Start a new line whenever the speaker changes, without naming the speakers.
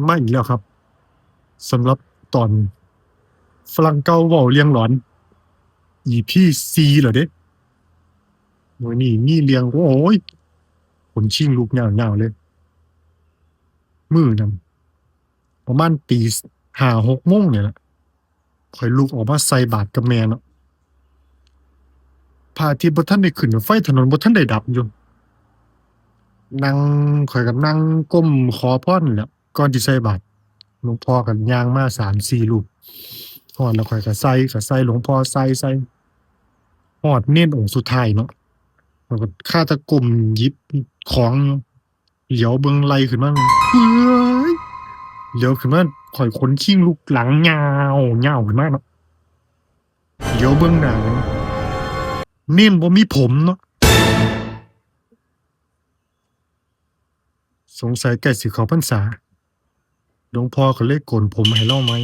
มาอีกแล้วครับสำหรับตอนฝรั่งเก่าเว้าเรื่องหลอน EP 4เหรอเด้มื้อนี้มีเรื่องโอ้ยขนชิงลุกย่าวๆเลยมื้อนั้นประมาณตี5-6โมงเนี่ยแหละข้อยลุกออกมาใส่บาตรกับแม่เนาะพระอาทิตย์บ่ทันได้ขึ้นไฟถนนบ่ทันได้ดับอยู่นั่งข้อยก็นั่งก้มขอพรนั่นแหล้วก่อนสิใส่บาตรหลวงพ่อก็ย่างมา3-4รูปฮอดแล้วข้อยก็ใส่หลวงพ่อใส่ฮอดเณรองค์สุดท้ายเนาะ แล้วก็ข้าตะกร้มหยิบของเหลียวเบิ่งไล่ขึ้นมาเฮ้ยเหลียวขึ้นมาข้อยขนคิงลุกหลังยาวขึ้นมาเนาะเหลียวเบิ่งหน้าเน้นบ่มีผมเนาะสงสัยใกล้สิเข้าพรรษาหลวงพ่อก็เลยโกนผมให้เลาใหม่